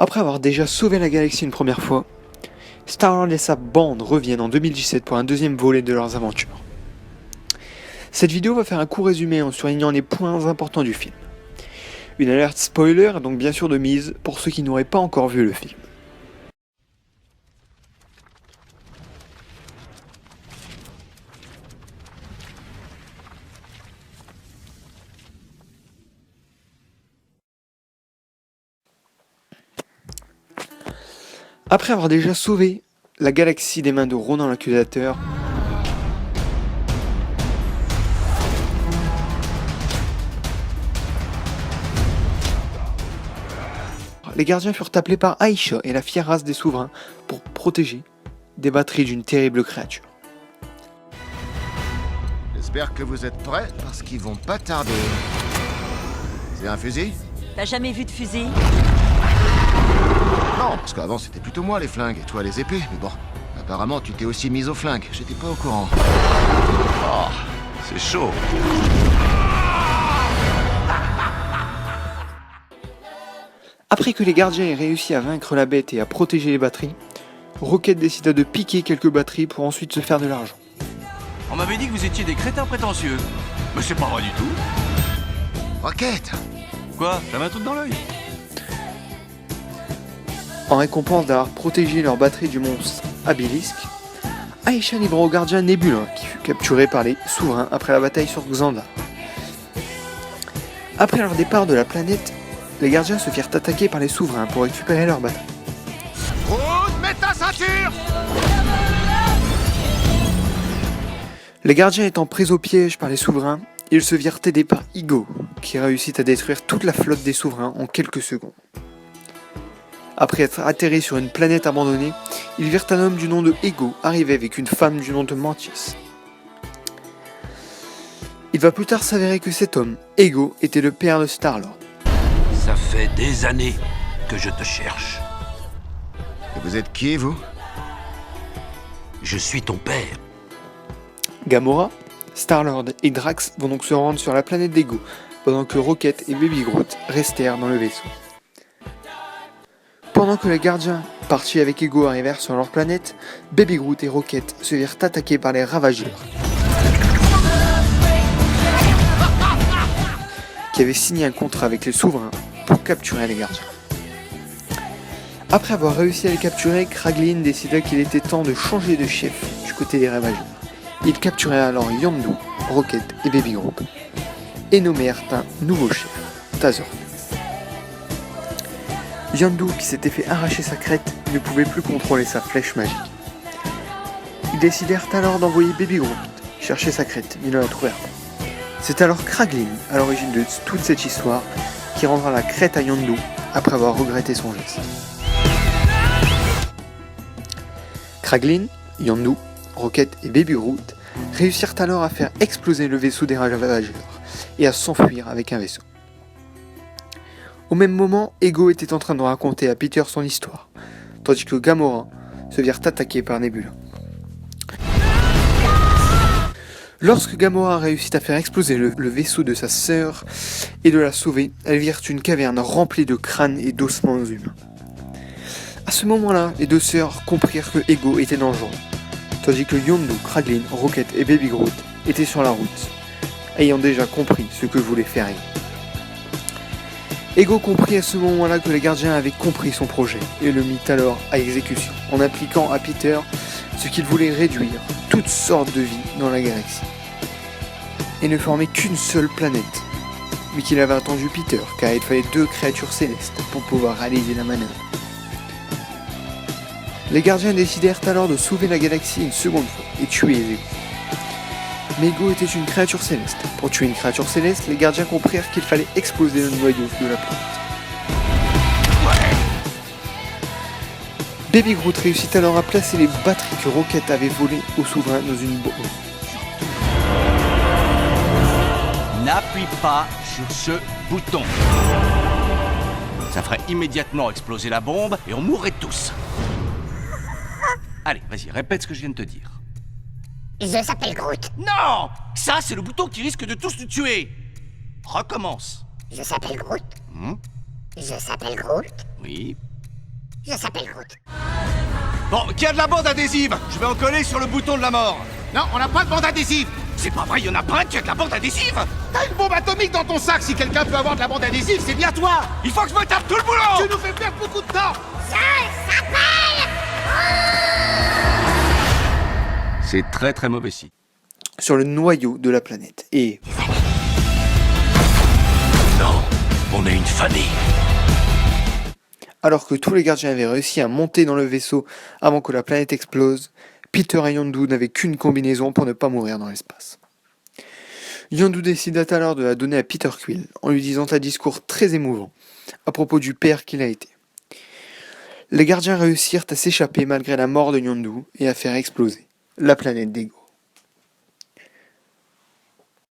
Après avoir déjà sauvé la galaxie une première fois, Star-Lord et sa bande reviennent en 2017 pour un deuxième volet de leurs aventures. Cette vidéo va faire un court résumé en surlignant les points importants du film. Une alerte spoiler est donc bien sûr de mise pour ceux qui n'auraient pas encore vu le film. Après avoir déjà sauvé la galaxie des mains de Ronan l'Accusateur, les gardiens furent appelés par Aisha et la fière race des souverains pour protéger des batteries d'une terrible créature. J'espère que vous êtes prêts parce qu'ils vont pas tarder. C'est un fusil? T'as jamais vu de fusil? Non, parce qu'avant c'était plutôt moi les flingues et toi les épées, mais bon. Apparemment tu t'es aussi mise au flingue, j'étais pas au courant. Oh, c'est chaud. Après que les gardiens aient réussi à vaincre la bête et à protéger les batteries, Rocket décida de piquer quelques batteries pour ensuite se faire de l'argent. On m'avait dit que vous étiez des crétins prétentieux. Mais c'est pas vrai du tout. Rocket! Quoi? T'as un truc dans l'œil? En récompense d'avoir protégé leur batterie du monstre Abilisk, Aisha livra au gardien Nebula, qui fut capturé par les souverains après la bataille sur Xandar. Après leur départ de la planète, les gardiens se firent attaquer par les souverains pour récupérer leur batterie. Groot, mets ta ceinture! Les gardiens étant pris au piège par les souverains, ils se virent aidés par Ego, qui réussit à détruire toute la flotte des souverains en quelques secondes. Après être atterri sur une planète abandonnée, ils virent un homme du nom de Ego arriver avec une femme du nom de Mantis. Il va plus tard s'avérer que cet homme, Ego, était le père de Star-Lord. Ça fait des années que je te cherche. Et vous êtes qui, vous? Je suis ton père. Gamora, Star-Lord et Drax vont donc se rendre sur la planète d'Ego, pendant que Rocket et Baby Groot restèrent dans le vaisseau. Pendant que les gardiens partis avec Ego arrivèrent sur leur planète, Baby Groot et Rocket se virent attaqués par les Ravageurs, qui avaient signé un contrat avec les souverains pour capturer les gardiens. Après avoir réussi à les capturer, Kraglin décida qu'il était temps de changer de chef du côté des Ravageurs. Ils capturèrent alors Yondu, Rocket et Baby Groot, et nommèrent un nouveau chef, Tazor. Yondu, qui s'était fait arracher sa crête, ne pouvait plus contrôler sa flèche magique. Ils décidèrent alors d'envoyer Baby Groot chercher sa crête, mais ne la trouvèrent pas. C'est alors Kraglin, à l'origine de toute cette histoire, qui rendra la crête à Yondu après avoir regretté son geste. Kraglin, Yondu, Rocket et Baby Groot réussirent alors à faire exploser le vaisseau des Ravageurs et à s'enfuir avec un vaisseau. Au même moment, Ego était en train de raconter à Peter son histoire, tandis que Gamora se virent attaquer par Nebula. Lorsque Gamora réussit à faire exploser le vaisseau de sa sœur et de la sauver, elles virent une caverne remplie de crânes et d'ossements humains. À ce moment-là, les deux sœurs comprirent que Ego était dangereux, tandis que Yondu, Kraglin, Rocket et Baby Groot étaient sur la route, ayant déjà compris ce que voulait faire Ego. Ego comprit à ce moment-là que les gardiens avaient compris son projet et le mit alors à exécution, en appliquant à Peter ce qu'il voulait réduire toutes sortes de vie dans la galaxie, et ne former qu'une seule planète, mais qu'il avait attendu Peter, car il fallait 2 créatures célestes pour pouvoir réaliser la manœuvre. Les gardiens décidèrent alors de sauver la galaxie une seconde fois et tuer Ego. Mais Ego était une créature céleste. Pour tuer une créature céleste, les gardiens comprirent qu'il fallait exploser le noyau de la planète. Baby Groot réussit alors à placer les batteries que Rocket avait volées aux souverains dans une bombe. N'appuie pas sur ce bouton. Ça ferait immédiatement exploser la bombe et on mourrait tous. Allez, vas-y, répète ce que je viens de te dire. Je s'appelle Groot. Non! Ça, c'est le bouton qui risque de tous nous tuer. Recommence. Je s'appelle Groot. Hmm? Je s'appelle Groot. Oui. Je s'appelle Groot. Bon, qui a de la bande adhésive? Je vais en coller sur le bouton de la mort. Non, on n'a pas de bande adhésive. C'est pas vrai, il y en a pas un qui a de la bande adhésive. T'as une bombe atomique dans ton sac. Si quelqu'un peut avoir de la bande adhésive, c'est bien toi. Il faut que je me tape tout le boulot. Tu nous fais perdre beaucoup de temps. Je s'appelle... C'est très très mauvais signe. sur le noyau de la planète. Et Non, on est une famille. alors que tous les gardiens avaient réussi à monter dans le vaisseau avant que la planète explose, Peter et Yondu n'avaient qu'une combinaison pour ne pas mourir dans l'espace. Yondu décida alors de la donner à Peter Quill, en lui disant un discours très émouvant à propos du père qu'il a été. Les gardiens réussirent à s'échapper malgré la mort de Yondu et à faire exploser la planète d'Ego.